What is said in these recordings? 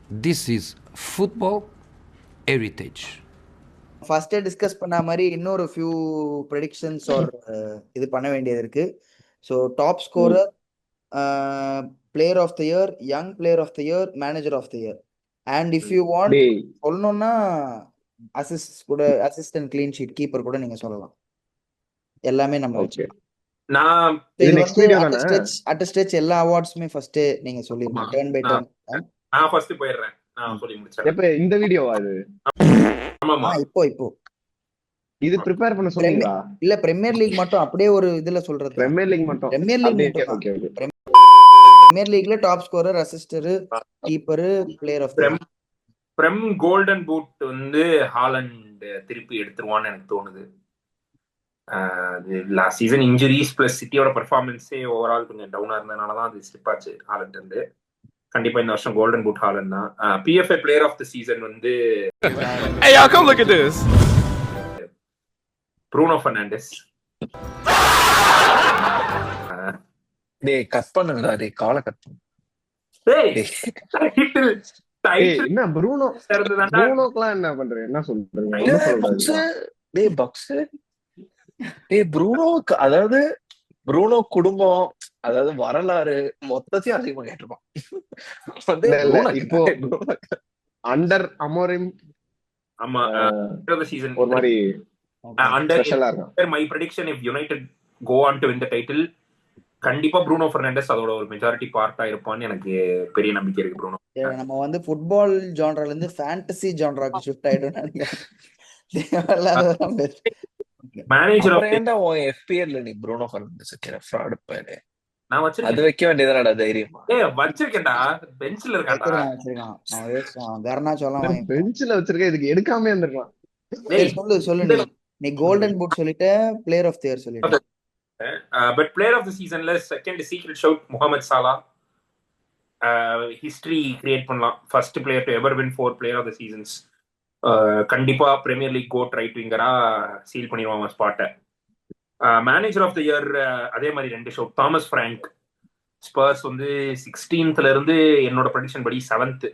This is football heritage. ஃபர்ஸ்டே discuss பண்ண மாதிரி இன்னொரு ஃபியூ ப்ரெடிக்ஷன்ஸ் ஆர் இது பண்ண வேண்டியது இருக்கு. So top scorer, player of the year, young player of the year, manager of the year. And if you want டேய் சொல்லணும்னா அசிஸ்டன்ட் கிளீன் ஷீட் கீப்பர் கூட நீங்க சொல்லலாம். எல்லாமே நம்ம ஓகே நான் இது இது நெக்ஸ்ட் வந்து வீடியோ தானே? அட் ஸ்டெச் எல்லா அவார்ட்ஸுமே ஃபர்ஸ்ட் நீங்க சொல்லிருங்க ஆமா. Turn by turn. நான் ஃபர்ஸ்ட் போயிடுறேன். நான் சொல்லி முடிச்சேன். எப்ப இந்த வீடியோவா இது? ஆமாமா. இப்போ இது ப்ரிப்பேர் பண்ண சொன்னீங்களா? இல்ல பிரீமியர் லீக் மட்டும் அப்படியே ஒரு இதுல சொல்றது. பிரீமியர் லீக் மட்டும். பிரீமியர் லீக் அப்படியே மட்டும் ஓகே ஓகே. பிரீமியர் லீக்ல top scorer, assister, keeper, player of the year. பிரேம் கோல்டன் பூட் வந்து ஹாலண்ட் திருப்பி எடுத்துருவான்னு எனக்கு தோணுது. லாஸ்ட் சீசன் இன்ஜுரிஸ் பிளஸ் சிட்டியோட பெர்ஃபார்மன்ஸே ஓவரால் கொஞ்சம் டவுனா இருந்ததுனாலதான் அது ஸ்லிப் ஆச்சு ஹாலண்ட் இருந்து. கண்டிப்பா இந்த வருஷம் கோல்டன் பூட் ஹாலண்ட் தான். PFA player of the season வந்து Hey, y'all, come look at this. Bruno Fernandes. டேய் கட் பண்ணுங்கடா, டேய் காலை கட் பண்ணு. என்ன ப்ரூனோக்கெல்லாம் என்ன பண்றீங்க? என்ன சொல்றீங்க? என்ன சொல்றீங்க? டேய் பக்ஸ், டேய் ப்ரூனோக்கு, அதாவது ப்ரூனோ குடும்பம், அதாவது வரலாறு மொத்தத்தையும் அதிகமா கேட்டிருப்பான். வந்து இப்போ அண்டர் அமோரிம் ஆமா சீசன் ஒரு மாதிரி அண்டர் ஸ்பெஷலா இருக்கும். My prediction if United go on to win the title, கண்டிப்பா ப்ரூனோ ஃபெர்னாண்டஸ் அதோட ஒரு மெஜாரிட்டி பார்ட்டா இருப்பான்னு எனக்கு பெரிய நம்பிக்கை இருக்கு. ப்ரூனோ நம்ம வந்து ஃபுட்பால் ஜான்ரால இருந்து ஃபேண்டசி ஜான்ராக்கு ஷிஃப்ட் ஆயிடும் நினைக்கிறேன். மேனேஜர் ஆஃப் ஏன்டா உன் எஃபிஎல்ல நீ ப்ரூனோ ஃபெர்னாண்டஸ் வைக்கிற ஃப்ராட் பேரு? நான் அது வச்சிருக்கேன். வைக்க வேண்டியதுதானடா தைரியமா? வச்சிருக்கேன்டா, பெஞ்ச்ல இருக்கான்டா. பெஞ்ச்ல வச்சிருக்க, இதுக்கு எடுக்காம இருந்திருக்கலாம். சொல்லு நீ கோல்டன் பூட் சொல்லிட்ட, பிளேயர் ஆஃப் தி இயர் சொல்லிட்ட. பட் பிளேயர் ஆஃப் தி சீசன்ல செகண்ட் சீக்ரெட் ஷவுட் முகமது சாலா. ஹிஸ்டரி கிரியேட் பண்ணலாம். First player to ever win 4 player of the seasons. கண்டிப்பா பிரீமியர் லீக் கோட் ரைட் விங்கரா சீல் பண்ணிடுவாங்க ஸ்பாட்டை. மேனேஜர் ஆஃப் தி இயர் அதே மாதிரி 2 ஷவுட். தாமஸ் பிராங்க், ஸ்பர்ஸ் வந்து 16th இருந்து என்னோட ப்ரெடிக்ஷன் படி 7th.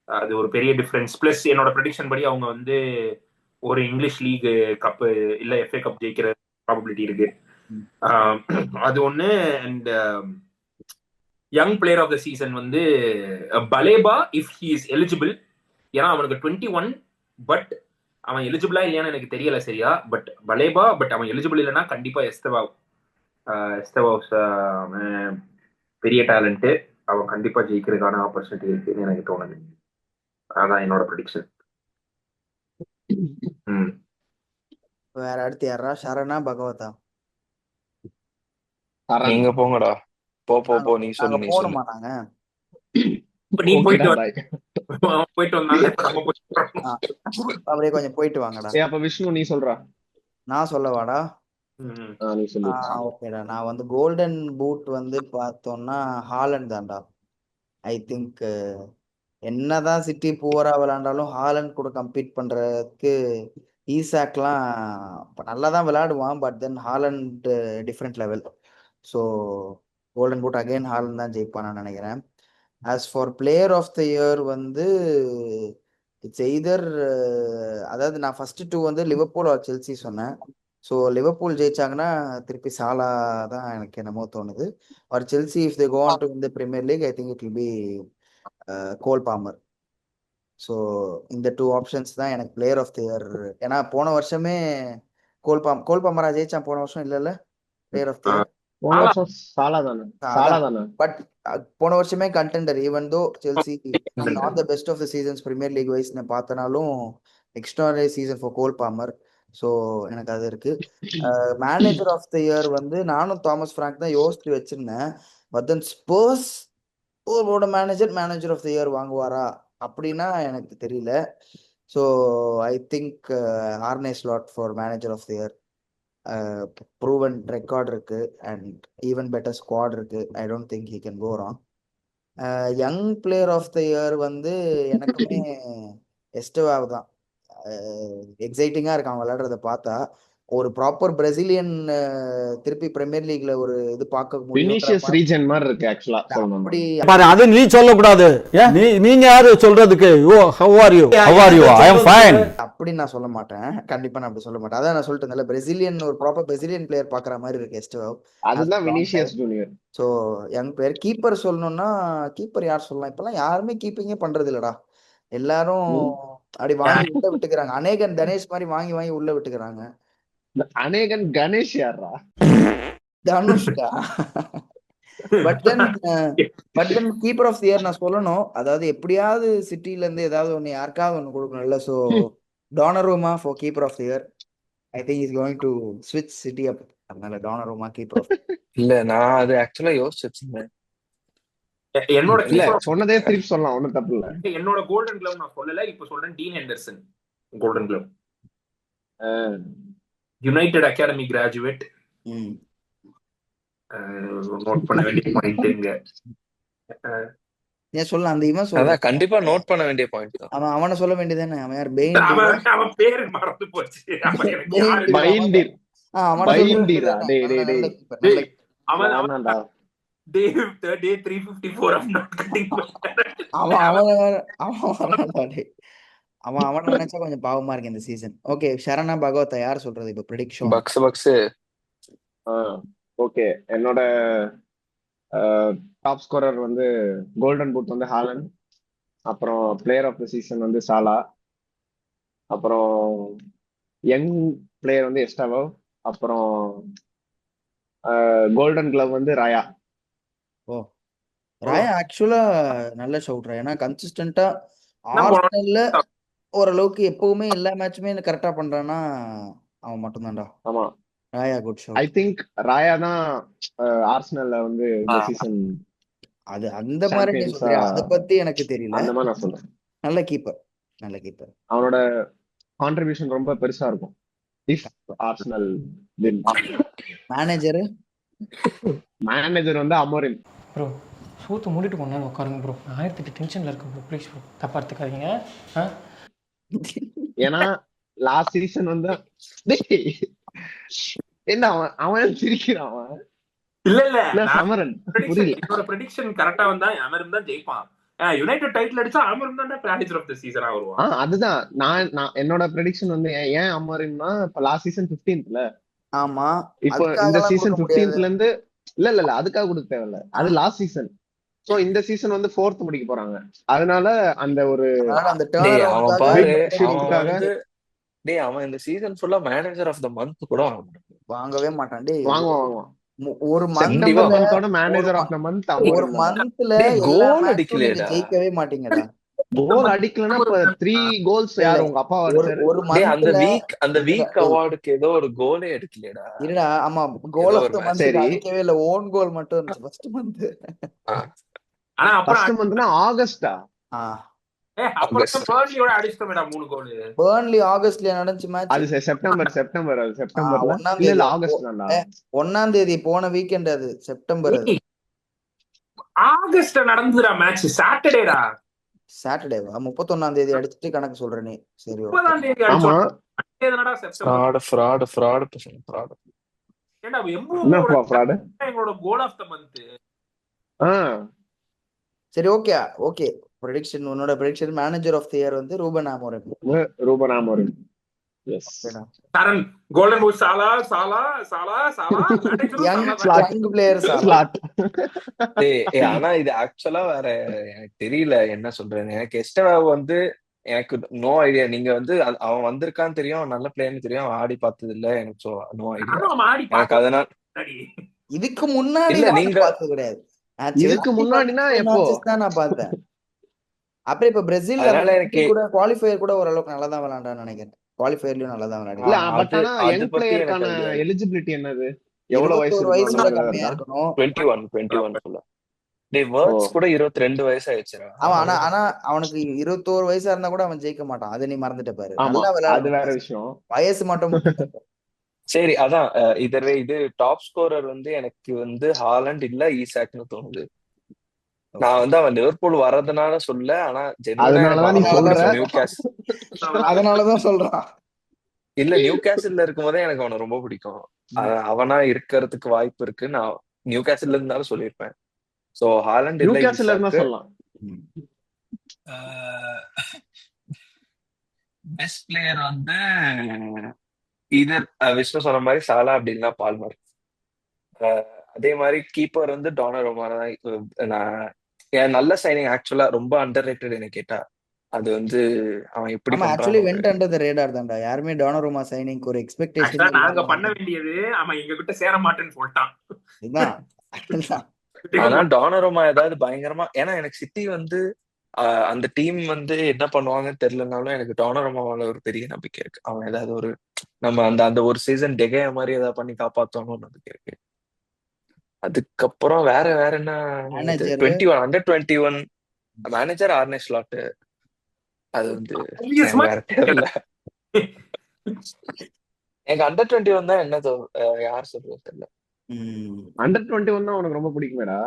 அது ஒரு பெரிய டிஃபரன்ஸ். பிளஸ் என்னோட ப்ரெடிக்ஷன் படி அவங்க வந்து ஒரு இங்கிலீஷ் லீக் கப் இல்ல எஃப்ஏ கப் ஜெயிக்கிற ப்ராபபிலிட்டி இருக்கு. அது ஒண்ணு. And young player of the season வந்து பலேபா இஃப் ஹி இஸ் எலிஜிபிள். ஏன்னா அவனுக்கு 21, பட் அவன் எலிஜிபிளா இல்லையான்னு எனக்கு தெரியல சரியா. பட் பலேபா, பட் அவன் எலிஜிபிள் இல்லைன்னா கண்டிப்பா எஸ்தவாவ் பெரிய டேலண்ட். அவன் கண்டிப்பா ஜெயிக்கிறதுக்கான ஆப்பர்ச்சுனிட்டி இருக்குன்னு எனக்கு தோணுது. அதான் என்னோட ப்ரெடிக்ஷன். வேற அடுத்து யாரா? சரணா, பகவதா? நீங்க போங்கடா. போ நீ சொல்லு, நீ சொல்லு. போணுமா நாங்க? நீ போயிட்டு வந்தால அப்படியே கொஞ்சம் போயிட்டு வாங்கடா. அப்ப விஷ்ணு நீ சொல்றா. நான் சொல்லவாடா? நீ சொல்லு. ஓகேடா. நான் வந்து கோல்டன் பூட் வந்து பார்த்தோம்னா ஹாலண்ட் தான்டா. ஐ திங்க் என்னதான் சிட்டி பூவரா விளையாண்டாலும் ஹாலண்ட் கூட கம்பீட் பண்றதுக்கு ஈசாக்லாம் நல்லா தான் விளையாடுவான். But then Haaland different level. So golden boot again Haaland தான் ஜெயிப்பான் நான் நினைக்கிறேன். As far player of the year வந்து இட்ஸ் எய்தர், அதாவது நான் ஃபர்ஸ்ட் 2 வந்து லிவர்பூல் ஆர் செல்சி சொன்னேன். ஸோ லிவர்பூல் ஜெயிச்சாங்கன்னா திருப்பி சாலா தான் எனக்கு என்னமோ தோணுது. Or Chelsea if they go on to win the Premier league, I think it will be goal Palmer. So இந்த 2 ஆப்ஷன்ஸ் தான் எனக்கு பிளேயர் ஆஃப் தி இயர். ஏன்னா போன வருஷமே கோல் பாமரா ஜெயிச்சான் போன வருஷம் இல்ல player of the year. But போன வருஷமே contender. Even though Chelsea not the best of the seasons premier league wise பார்த்தனாலும் extraordinary season for Cole Palmer. So எனக்கு அது இருக்கு. மேனேஜர் ஆஃப் த இயர் வந்து நானும் தாமஸ் பிராங்க் தான் யோசிச்சு வச்சிருந்தேன். பட் தென் ஸ்பர்ஸ் ஓட மேனேஜர் ஆஃப் த இயர் வாங்குவாரா அப்படின்னா எனக்கு தெரியல. So I think Arne Slot for manager of the year. Proven record இருக்கு அண்ட் ஈவன் பெட்டர் ஸ்குவாட் இருக்கு. I don't think he can go wrong. Young player of the year வந்து எனக்குமே Estevao தான். எக்ஸைட்டிங்கா இருக்கான் விளையாடுறத பார்த்தா. ஒரு ப்ராப்பர் பிரசிலியன் திருப்பி பிரீமியர் லீக்ல ஒரு இது பார்க்க முடியும்ன்ற வினிஷியஸ் மாதிரி ரீஜன் மாதிரி இருக்கு ஆக்சுவலா சொல்லணும்னா. அப்படி பாரு அது நீ சொல்லக்கூடாது. நீங்க யாரு சொல்றதுக்கு? Oh how are you I am fine. அப்படி நான் சொல்ல மாட்டேன், கண்டிப்பா நான் அப்படி சொல்ல மாட்டேன். அதான் நான் சொல்லிட்டேன்ல, பிரசிலியன் ஒரு ப்ராப்பர் பிரசிலியன் பிளேயர் பாக்குற மாதிரி இருக்கு எஸ்டோ. அதுதான் Vinicius junior. So young player. Keeper சொல்லணும்னா கீப்பர் யார் சொல்லலாம்? இப்பெல்லாம் யாருமே கீப்பிங்கே பண்றது இல்லடா. எல்லாரும் அப்படி வாங்கி உள்ள விட்டுக்கிறாங்க. அநேகன் தனேஷ் மாதிரி வாங்கி வாங்கி உள்ள விட்டுக்கிறாங்க. அநேகன் கணேஷ் யாரா? தனுஷ்கா. But then keeper of the year நான் சொல்லணும். அதாவது எப்படியாவது சிட்டில இருந்து ஏதாவது ஒண்ணு யாருக்காவது ஒண்ணு கொடுக்கணும்ல. So Donnarumma for keeper of the year. I think is going to ஸ்விட்ச் சிட்டி அப். அதனால டானருமா கீப்பர் ஆஃப். இல்ல நான் அது ஆக்சுவலா யோசிச்சு வச்சிருந்தேன். என்னோட இல்ல keeper of- சொன்னதே திருப்பி சொல்லலாம், ஒண்ணும் தப்பு இல்ல. என்னோட கோல்டன் கிளவ் நான் சொல்லல, இப்ப சொல்றேன். Dean Henderson golden glove. United academy graduate. Note பண்ண வேண்டிய பாயிண்ட் இங்க. ஏன் சொல்லலாம்? அந்த இவன் சொல்ல அதான் கண்டிப்பா நோட் பண்ண வேண்டிய பாயிண்ட் தான். அவனை சொல்ல வேண்டியதானே. அவன் யார்? பெயின். அவன் பேரு மறந்து போச்சு. அவன் எனக்கு யாரு? பைண்டிர் அவனை சொல்ல பைண்டிரா? வேண்டியதானே. டேய் டேய் நல்ல டேய் keeper, நல்ல டேய், அவன் வேணாம்டா. day 354 I'm not cutting. அவன் நினைச்சா கொஞ்சம் பாவமா இருக்கு இந்த சீசன். ஓகே, சரணா பகவதா யார் சொல்றது இப்ப ப்ரெடிக்ஷன்? பக்ஸ் ஓகே, என்னோட டாப் ஸ்கோரர் வந்து கோல்டன் பூட் வந்து ஹாலண்ட். அப்புறம் பிளேயர் ஆஃப் த சீசன் வந்து சாலா. அப்புறம் யங் பிளேயர் வந்து எஸ்டாவோ. அப்புறம் கோல்டன் கிளவ் வந்து ராயா. ஓ, ராயா ஆக்சுவலா நல்ல ஷவுட்ரா. ஏன்னா கன்சிஸ்டன்டா ஆர்சனல்ல ஓரளவுக்கு எப்பவுமே எல்லா மேட்சுமே கரெக்டா பண்றான்னா அவன் மட்டும்தான்டா. ஆமா, ராயா குட் ஷவுட். ஐ திங்க் ராயா தான் ஆர்சனல்ல வந்து இந்த சீசன் அது அந்த மாதிரி நீ சொல்றியா? அத பத்தி எனக்கு தெரியல. அந்த மாதிரி நான் சொல்றேன். நல்ல கீப்பர், நல்ல கீப்பர். அவனோட கான்ட்ரிபியூஷன் ரொம்ப பெருசா இருக்கும் இஃப் ஆர்சனல் வின். மேனேஜர் வந்து அமோரிம். ப்ரோ சூத்து மூடிட்டு கொஞ்ச நேரம் உட்காருங்க ப்ரோ. 1008 டென்ஷன்ல இருக்கேன் ப்ரோ. ப்ளீஸ் ப்ரோ, தப்பா எடுத்துக்காதீங்க. ஏன்னா லாஸ்ட் சீசன் வந்து என்ன அவன் சிரிக்கிறான். அவன் இல்ல அமரன் புரியல. என்னோட ப்ரெடிக்ஷன் கரெக்டா வந்தா அமரும் தான் ஜெயிப்பான். யுனைடெட் டைட்டில் அடிச்சா அமரும் தான் மேனேஜர் ஆஃப் தி சீசனா வருவான். அதுதான் நான் என்னோட ப்ரெடிக்ஷன் வந்து ஏன் அமரின்னா இப்ப லாஸ்ட் சீசன் 15th. ஆமா, இப்போ இந்த சீசன் 15th இருந்து இல்ல அதுக்காக கொடுக்க தேவையில்ல. அது லாஸ்ட் சீசன். சோ இந்த சீசன் வந்து 4th முடிக்க போறாங்க. அதனால அந்த ஒரு அந்த அவன் பாரு, அவன் இந்த சீசன் ஃபுல்லா மேனேஜர் ஆஃப் த மந்த் கூட வாங்கவே மாட்டான். டேய் வாங்குவான். ஒரு மந்த்தோட மேனேஜர் ஆஃப் த மந்த். ஒரு மந்த்ல கோல் அடிக்கலையா? ஜெயிக்கவே மாட்டீங்கடா. கோல் அடிக்கலனா இப்ப 3 கோல்ஸ் யார் உங்க அப்பா அடிச்சாரு? ஒரு மந்த்ல அந்த வீக் அவார்டுக்கு ஏதோ ஒரு கோலே அடிக்கலையடா. இல்லடா. ஆமா, கோல் ஆஃப் தி மந்த் அடிக்கவே இல்ல. ஓன் கோல் மட்டும் இருந்துச்சு ஃபர்ஸ்ட் மந்த். ஆனா அப்புறம் ஃபர்ஸ்ட் மந்த்னா ஆகஸ்டா? அப்புறம் பர்ன்லியோட அடிச்சிட்டோம்டா 3 கோல். பர்ன்லி ஆகஸ்ட்ல நடந்துச்சு மேட்ச். அது செப்டம்பர் அது செப்டம்பர்ல இல்ல ஆகஸ்ட் தான்டா. 1ஆம் தேதி போன வீக்கெண்ட். அது செப்டம்பர். அது ஆகஸ்ட்ல நடந்துடா மேட்ச். சாட்டர்டேடா. சாட்டர்டேவா? 31ஆம் தேதி அடிச்சிட்டு கணக்கு சொல்ற நீ. சரி, 30ஆம் தேதி ஆமா. அடிச்சோம். என்னடா செப்டம்பர் ஃப்ராட். ஏண்டா என்னப்பா ஃப்ராட்? எங்களோட கோல் ஆஃப் தி மந்த். சரி, ஓகே. ப்ரெடிக்ஷன், உன்னோட prediction manager of the year வந்து ரூபன் ஆமோரிம். எஸ். சரண் golden boot Salah young player slot. ஆனா இது ஆக்சுவலா வேற எனக்கு தெரியல என்ன சொல்றேன்னு. எனக்கு எஸ்டவா வந்து எனக்கு நோ ஐடியா. நீங்க வந்து அவன் வந்திருக்கான்னு தெரியும், அவன் நல்ல பிளேயர்னு தெரியும், அவன் ஆடி பார்த்தது இல்ல எனக்கு. நோ ஐடியா எனக்கு. அதனால இதுக்கு முன்னாடி இல்ல நீங்க பார்த்தது கிடையாது. இதுக்கு முன்னாடினா எப்போ நான் பார்த்தேன். அப்புறம் இப்ப பிரேசில் கூட குவாலிஃபயர் கூட ஓரளவுக்கு நல்லா தான் விளையாண்டான்னு நினைக்கிறேன். குவாலிஃபயர்லயும் நல்லா தான் விளையாடி. இல்ல பட் ஆனா யங் பிளேயருக்கான எலிஜிபிலிட்டி என்னது? எவ்வளவு வயசுல கம்மியா இருக்கணும்? 21 சொல்ல. டேய் வேர்ட்ஸ் கூட 22 வயசு ஆயிடுச்சுடா. ஆனா அவனுக்கு 21 வயசா இருந்தா கூட அவன் ஜெயிக்க மாட்டான். அது நீ மறந்துட்ட பாரு. நல்லா அது விளையாடு. வேற விஷயம். வயசு மட்டும். சரி, அதான் இது டாப் ஸ்கோரர் வந்து எனக்கு வந்து ஹாலண்ட் இல்ல ஈசாக்னு தோணுது. நான் வந்து அவன் லிவர்பூல் வர்றதுனால சொல்ல, ஆனா அதனாலதான் நீ சொல்ற. அதனாலதான் சொல்றான். இல்ல நியூ கேசல்ல இருக்கும்போதே எனக்கு அவனை ரொம்ப பிடிக்கும். அவனா இருக்கிறதுக்கு வாய்ப்பு இருக்கு. நான் நியூ கேசல்ல இருந்தாலும் சொல்லியிருப்பேன். சோ ஹாலண்ட் நியூ இல்ல கேசல்ல இருந்தா ஈசாக்கு. சொல்லலாம். பெஸ்ட் பிளேயர் வந்து இதர் விஷ்ணு சொன்ன மாதிரி சாலா அப்படி இல்லைன்னா பால்மர். அதே மாதிரி கீப்பர் வந்து டானருமா தான். நான் என் நல்ல சைனிங் ஆக்சுவலா ரொம்ப அண்டர் ரேட்டட் என்ன கேட்டா. அது வந்து அவன் எப்படி ஆமா, பண்றான் ஆக்சுவலி ஒரு வெண்ட் அண்டர் த ரேடார் தான்டா. யாருமே டானருமா சைனிங்க்கு ஒரு எக்ஸ்பெக்டேஷன் ஆக்சுவலா நாங்க இல்லாம பண்ண வேண்டியது அவன் எங்க கிட்ட சேர மாட்டேன்னு சொல்லிட்டான். இதுதான் அதுதான். ஆனா டானருமா ஏதாவது பயங்கரமா, ஏன்னா எனக்கு சிட்டி வந்து அந்த டீம் வந்து என்ன பண்ணுவாங்கன்னு தெரியலனாலும் எனக்கு டானருமாவால ஒரு பெரிய நம்பிக்கை இருக்கு. அவன் ஏதாவது ஒரு நம்ம அந்த அந்த ஒரு சீசன் டெகைய மாதிரி ஏதாவது பண்ணி காப்பாத்தணும்னு நம்பிக்கை இருக்கு. அதுக்கப்புறம் வேற வேற என்ன manager 21 under 21 manager Arne slot. அது வந்து Obvious எனக்கு வேற தெரியல. மாதிரி. எனக்கு அண்டர் 21 தான் என்ன யார் சொல்றது தெரியல. அண்டர் 21 தான் உனக்கு ரொம்ப பிடிக்குமேடா.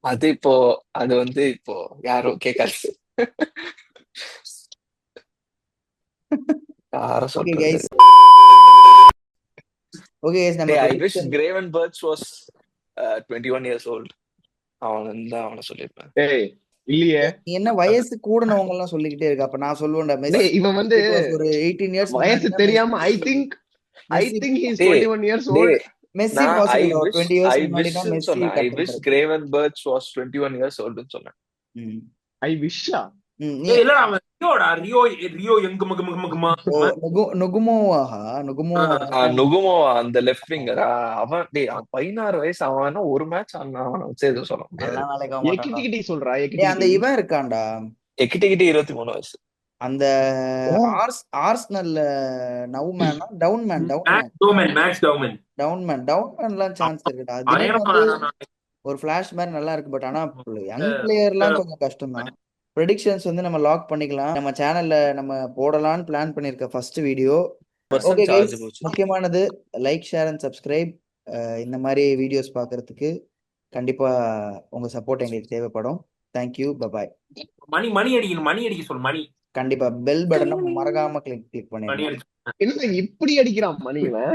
அது இப்போ அது வந்து இப்போ யாரும் கேட்காது. யார ஓகே சொல்றது. கைஸ், ஓகே கைஸ், நம்ம I wish prediction- graven Birds was 21 years old. அவன் தான் அவனை சொல்லியிருப்பேன். ஏய் இல்லையே, நீ என்ன வயசு கூடனவங்க எல்லாம் சொல்லிக்கிட்டே இருக்க. அப்ப நான் சொல்லுவேன்டா, மெஸ்ஸி டேய் இவன் வந்து ஒரு 18 இயர்ஸ் வயசு தெரியாம I think he is 21 years old. Messi நான் ஐ பாசிபிள். ஒரு விஷ் 20 இயர்ஸ் ஐ முன்னாடினா விஷ் மெஸ்ஸி சொன்னேன். I wish Craven Birds was 21 years old சொன்னேன். ஐ விஷா ஏய், இல்ல அவன் ரியோடா, ரியோ எங்க மகுமா நுகுமோ அந்த லெஃப்ட் விங்கரா அவன். டேய் அவன் 16 வயசு. அவன் ஒரு மேட்ச் ஆனா அவனை வச்சு எதுவும் சொல்ல முடியாது. எக்கிட்டி சொல்றா. அந்த இவன் இருக்கான்டா, எக்கிட்ட 23 வயசு. அந்த ஆர்சனல்ல டவுன்மேன்லாம் சான்ஸ் இருக்குடா. திடீர்னு வந்து ஒரு ஃபிளாஷ் மாதிரி நல்லா இருக்கு. பட் ஆனா யங் பிளேயர்லாம் கொஞ்சம் கஷ்டம் தான். ப்ரெடிக்ஷன்ஸ் வந்து நம்ம லாக் பண்ணிக்கலாம். நம்ம சேனல்ல நம்ம போடலாம்னு பிளான் பண்ணிருக்க ஃபர்ஸ்ட் வீடியோ. ஓகே கைஸ், முக்கியமானது லைக், ஷேர் அண்ட் சப்ஸ்கிரைப். இந்த மாதிரி வீடியோஸ் பார்க்கறதுக்கு கண்டிப்பா உங்க சப்போர்ட் எங்களுக்கு தேவைப்படும். Thank you, bye bye. மணி அடிக்க சொல்லு. மணி கண்டிப்பா பெல் பட்டனை மறக்காம கிளிக் பண்ணிடுங்க. என்ன இப்படி அடிக்கிறான் மணி இவன்.